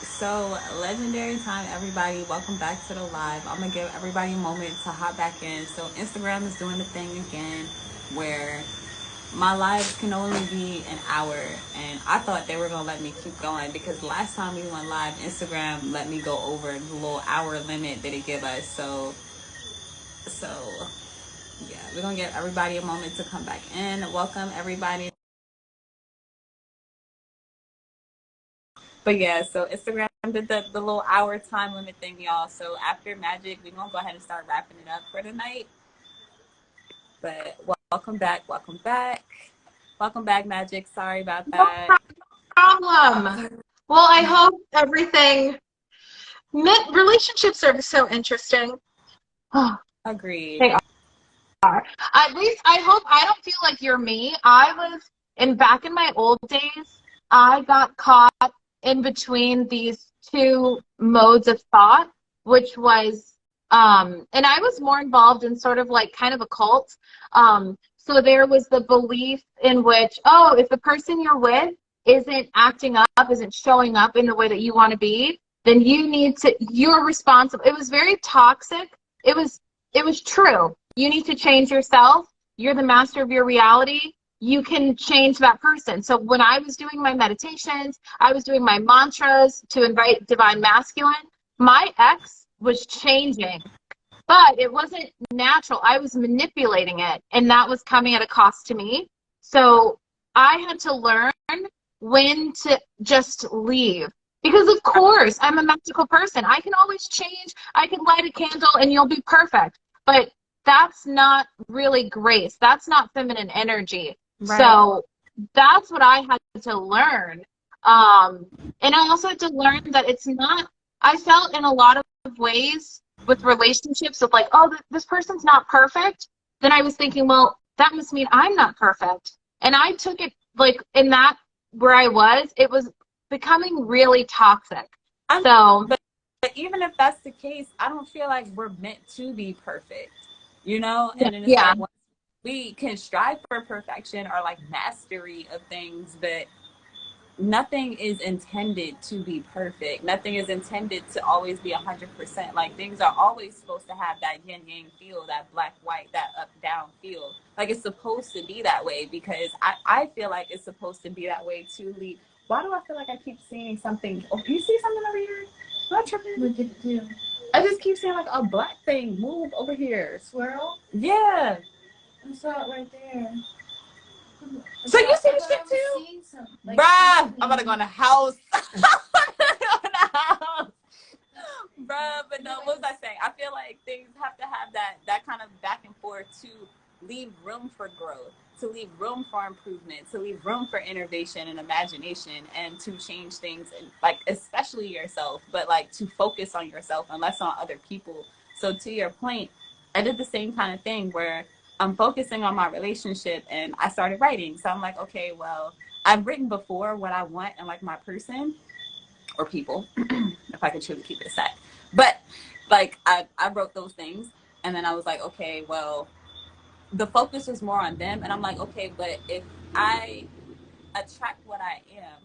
So, legendary time, everybody. Welcome back to the live. I'm gonna give everybody a moment to hop back in. So, Instagram is doing the thing again where my lives can only be an hour, and I thought they were gonna let me keep going because last time we went live, Instagram let me go over the little hour limit that it give us. So yeah, we're gonna give everybody a moment to come back in. Welcome everybody. But yeah, so Instagram did the little hour time limit thing, y'all. So after Magic, we're gonna go ahead and start wrapping it up for the night. But welcome back, welcome back. Welcome back, Magic. Sorry about No that. problem. Well, I hope everything. Relationships are so interesting. Agreed. They are. At least I hope I don't feel like you're me. Back in my old days, I got caught in between these two modes of thought, which was, and I was more involved in sort of like kind of a cult. So there was the belief in which, oh, if the person you're with isn't acting up, isn't showing up in the way that you want to be, then you're responsible. It was very toxic. It was true. You need to change yourself. You're the master of your reality. You can change that person. So when I was doing my meditations, I was doing my mantras to invite divine masculine, my ex was changing, but it wasn't natural. I was manipulating it, and that was coming at a cost to me. So I had to learn when to just leave. Because of course, I'm a magical person. I can always change. I can light a candle and you'll be perfect. But that's not really grace. That's not feminine energy. Right. So that's what I had to learn. And I also had to learn that it's not, I felt in a lot of ways with relationships of like, oh, this person's not perfect. Then I was thinking, well, that must mean I'm not perfect. And I took it like in that where I was, it was becoming really toxic. So, but even if that's the case, I don't feel like we're meant to be perfect, you know? And then it's yeah, like we can strive for perfection or like mastery of things, but nothing is intended to be perfect. Nothing is intended to always be 100%. Like things are always supposed to have that yin yang feel, that black white, that up down feel. Like it's supposed to be that way because I feel like it's supposed to be that way to lead. Why do I feel like I keep seeing something? Oh, you see something over here? Am I tripping? What did it do? I just keep seeing like a black thing move over here. Swirl? Yeah. I saw it right there. So you see the shit too? Like, bruh, I'm about to go in the house. I'm about to go in the house. Bruh, but no, what was I saying? I feel like things have to have that kind of back and forth to leave room for growth, to leave room for improvement, to leave room for innovation and imagination, and to change things, and like especially yourself, but like to focus on yourself and less on other people. So to your point, I did the same kind of thing where I'm focusing on my relationship and I started writing. So I'm like, okay, well, I've written before what I want and like my person or people, if I could truly keep it set. But like I wrote those things and then I was like, okay, well, the focus was more on them. And I'm like, okay, but if I attract what I am,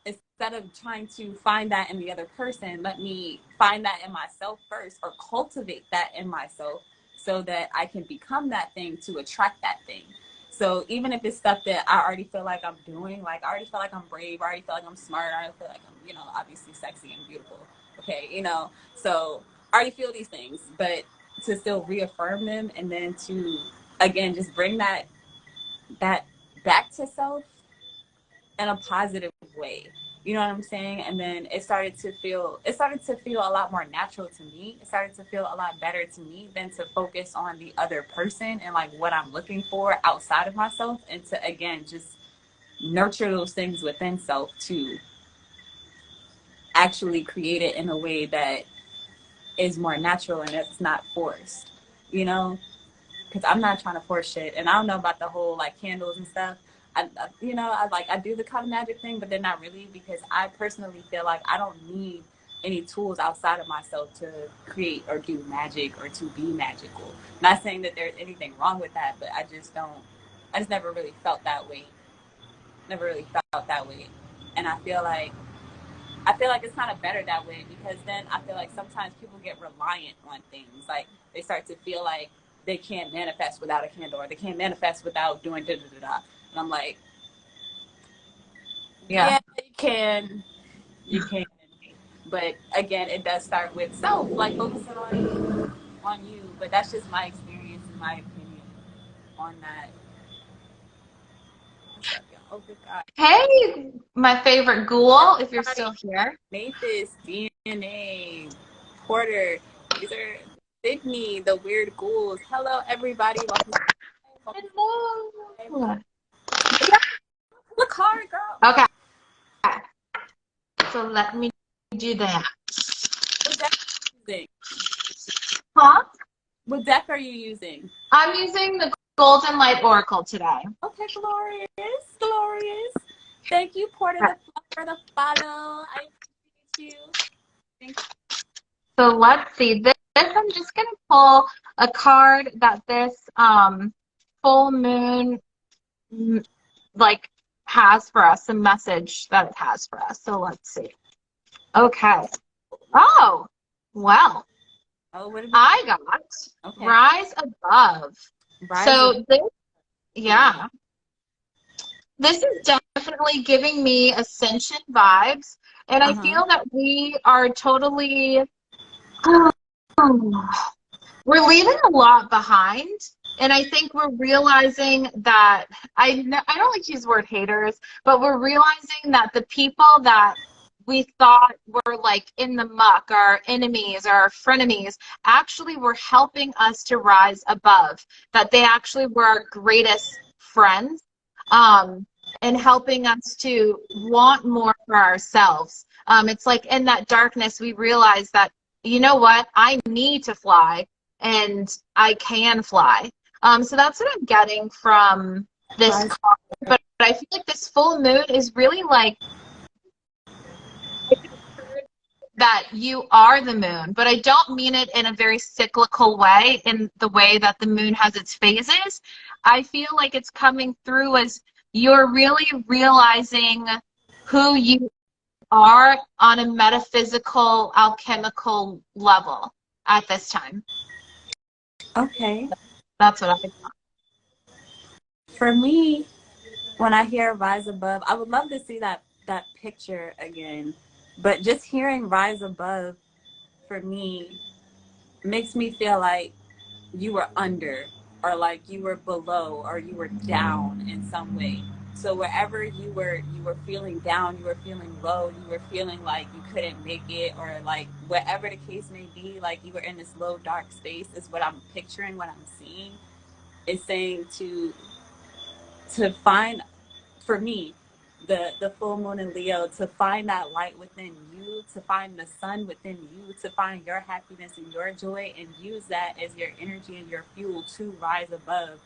instead of trying to find that in the other person, let me find that in myself first or cultivate that in myself so that I can become that thing to attract that thing. So even if it's stuff that I already feel like I'm doing, like I already feel like I'm brave, I already feel like I'm smart, I already feel like I'm, obviously sexy and beautiful. Okay, so I already feel these things, but to still reaffirm them and then to again just bring that back to self in a positive way. You know what I'm saying? And then it started to feel a lot more natural to me. It started to feel a lot better to me than to focus on the other person and like what I'm looking for outside of myself, and to again just nurture those things within self to actually create it in a way that is more natural and it's not forced. You know? Because I'm not trying to force shit, and I don't know about the whole like candles and stuff. I do the color magic thing, but they're not really, because I personally feel like I don't need any tools outside of myself to create or do magic or to be magical. Not saying that there's anything wrong with that, but I just don't. I just never really felt that way. Never really felt that way, and I feel like I feel like it's kind of better that way, because then I feel like sometimes people get reliant on things. Like they start to feel like they can't manifest without a candle, or they can't manifest without doing da da da da. And I'm like, Yeah. yeah, you can, you can, but again, it does start with self, like focusing on you. But that's just my experience and my opinion on that. What's up, y'all? Oh, good God. Hey, my favorite ghoul, if you're Everybody, still here. Mathis, DNA, Porter, these are Sydney, the weird ghouls. Hello, everybody. Welcome to Hello. the card, girl. Okay, so let me do that. What deck are you using? Huh? What deck are you using? I'm using the Golden Light Oracle today. Okay, glorious, glorious. Thank you, Porter, for the follow. I appreciate you. Thank you. So let's see. This I'm just gonna pull a card that this full moon like has for us, a message that it has for us. So let's see. Okay. Oh, well. Oh, what did I got okay. Rise Above. So this, yeah. This is definitely giving me ascension vibes. And I feel that we are totally, we're leaving a lot behind. And I think we're realizing that, I don't like to use the word haters, but we're realizing that the people that we thought were like in the muck, our enemies, our frenemies, actually were helping us to rise above. That they actually were our greatest friends, and helping us to want more for ourselves. It's like in that darkness, we realize that, you know what, I need to fly, and I can fly. So that's what I'm getting from this card. But I feel like this full moon is really like that you are the moon, but I don't mean it in a very cyclical way, in the way that the moon has its phases. I feel like it's coming through as you're really realizing who you are on a metaphysical, alchemical level at this time. Okay. That's what I think. For me, when I hear Rise Above, I would love to see that picture again. But just hearing Rise Above, for me, makes me feel like you were under, or like you were below, or you were down in some way. So wherever you were feeling down, you were feeling low, you were feeling like you couldn't make it, or like whatever the case may be, like you were in this low dark space, is what I'm picturing, what I'm seeing. Is saying to find, for me, the full moon in Leo, to find that light within you, to find the sun within you, to find your happiness and your joy, and use that as your energy and your fuel to rise above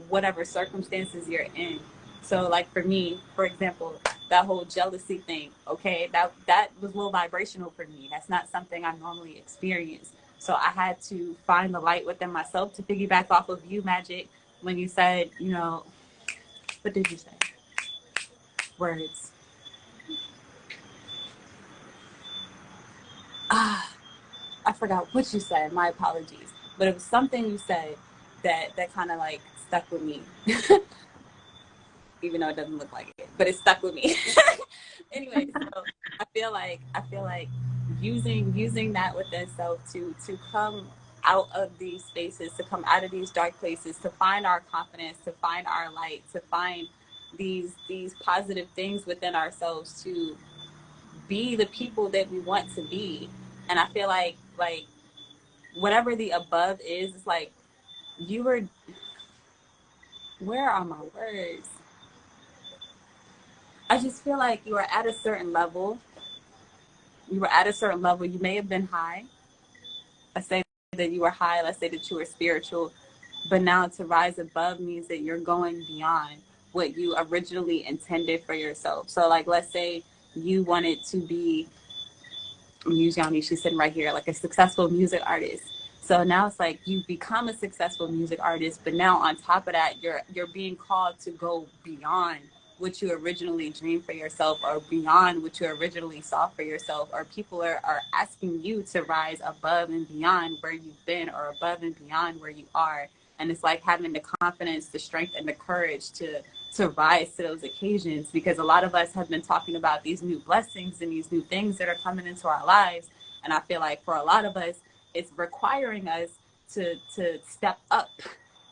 whatever circumstances you're in. So like for me, for example, that whole jealousy thing, okay, that was low vibrational for me. That's not something I normally experience. So I had to find the light within myself, to piggyback off of you, Magic, when you said, what did you say? Words. I forgot what you said. My apologies. But it was something you said that kind of like stuck with me. Even though it doesn't look like it, but it stuck with me. Anyway, so I feel like using that within self to come out of these spaces, to come out of these dark places, to find our confidence, to find our light, to find these positive things within ourselves, to be the people that we want to be. And I feel like whatever the above is, it's like you were, where are my words? I just feel like you were at a certain level. You were at a certain level. You may have been high. Let's say that you were high. Let's say that you were spiritual. But now to rise above means that you're going beyond what you originally intended for yourself. So like, let's say you wanted to be, I'm using Yanni, she's sitting right here, like a successful music artist. So now it's like you become a successful music artist, but now on top of that, you're being called to go beyond what you originally dreamed for yourself, or beyond what you originally saw for yourself, or people are asking you to rise above and beyond where you've been, or above and beyond where you are. And it's like having the confidence, the strength, and the courage to rise to those occasions, because a lot of us have been talking about these new blessings and these new things that are coming into our lives. And I feel like for a lot of us, it's requiring us to step up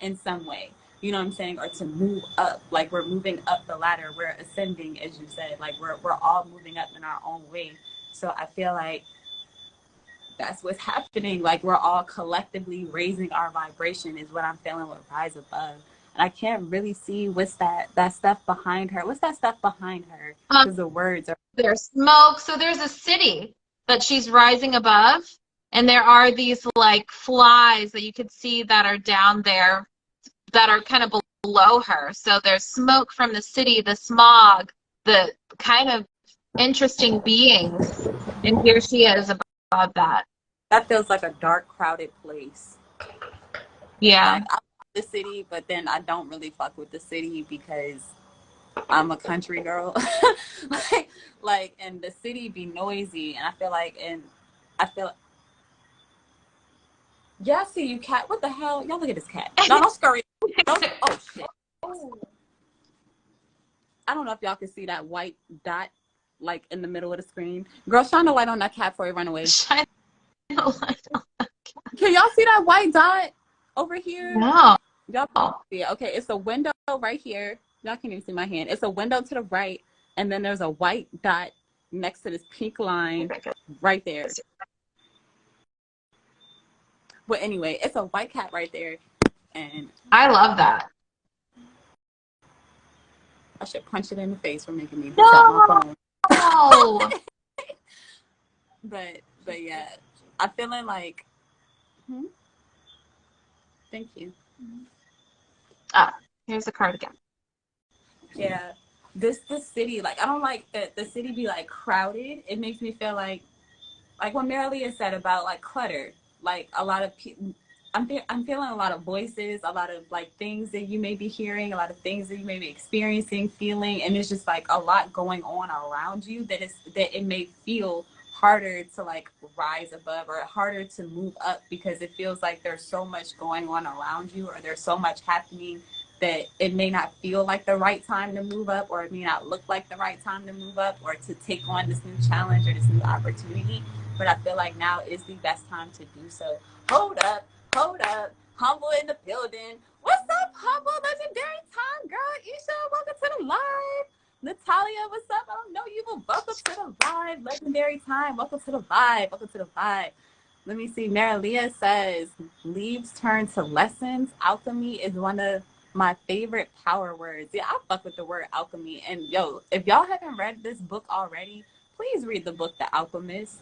in some way, you know what I'm saying, or to move up. Like we're moving up the ladder, we're ascending, as you said, like we're all moving up in our own way. So I feel like that's what's happening. Like we're all collectively raising our vibration is what I'm feeling with Rise Above. And I can't really see what's that stuff behind her. What's that stuff behind her? Because the words are There's smoke. So there's a city that she's rising above, and there are these like flies that you could see that are down there that are kind of below her. So there's smoke from the city, the smog, the kind of interesting beings, and here she is above that. that feels like a dark, crowded place. Yeah. Like I love the city, but then I don't really fuck with the city because I'm a country girl. And the city be noisy, and I feel yeah, I see you, cat. What the hell? Y'all look at this cat. No, don't scurry. Don't, oh shit. I don't know if y'all can see that white dot like in the middle of the screen. Girl, shine the light on that cat before you run away. Shine the light on that cat. Can y'all see that white dot over here? No. Y'all can see it. Okay, it's a window right here. Y'all can't even see my hand. It's a window to the right, and then there's a white dot next to this pink line right there. But anyway, it's a white cat right there, and I love that. I should punch it in the face for making me drop my phone. No. But yeah, I'm feeling like. Thank you. Ah, here's the card again. Yeah, this city, like I don't like that the city be like crowded. It makes me feel like what Marilia said about like clutter. Like a lot of people, I'm feeling a lot of voices, a lot of like things that you may be hearing, a lot of things that you may be experiencing, feeling, and it's just like a lot going on around you that it may feel harder to like rise above or harder to move up, because it feels like there's so much going on around you, or there's so much happening that it may not feel like the right time to move up, or it may not look like the right time to move up or to take on this new challenge or this new opportunity. But I feel like now is the best time to do so. Hold up. Humble in the building. What's up, Humble? Legendary time, girl. Isha, welcome to the live. Natalia, what's up? I don't know you, but welcome to the live. Legendary time. Welcome to the vibe. Let me see. Marilia says, leaves turn to lessons. Alchemy is one of my favorite power words. Yeah, I fuck with the word alchemy. And yo, if y'all haven't read this book already, please read the book, The Alchemist.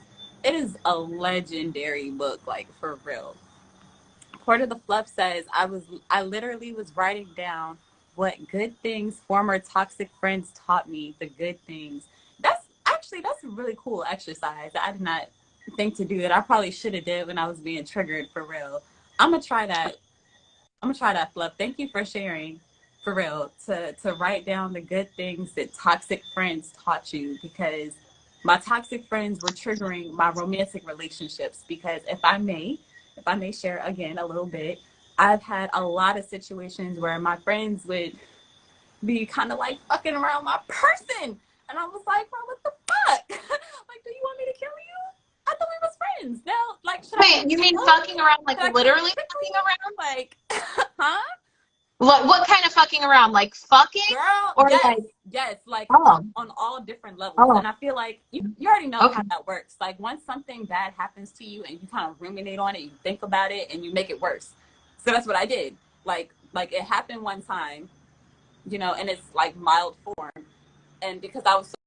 It is a legendary book, like for real. Court of the Fluff says, I literally was writing down what good things former toxic friends taught me, the good things. That's a really cool exercise. I did not think to do that. I probably should have did when I was being triggered, for real. I'm gonna try that, Fluff. Thank you for sharing, for real, to write down the good things that toxic friends taught you, because my toxic friends were triggering my romantic relationships. Because if I may share again a little bit, I've had a lot of situations where my friends would be kind of like fucking around my person. And I was like, bro, what the fuck? Like, do you want me to kill you? I thought we was friends. Now, like, Wait, you mean fucking around, like literally fucking around? Like, huh? What kind of fucking around? Like fucking? Girl, or yes, like oh. on all different levels. Oh. And I feel like you already know how that works. Like once something bad happens to you and you kind of ruminate on it, you think about it and you make it worse. So that's what I did. Like it happened one time, and it's like mild form. And because I was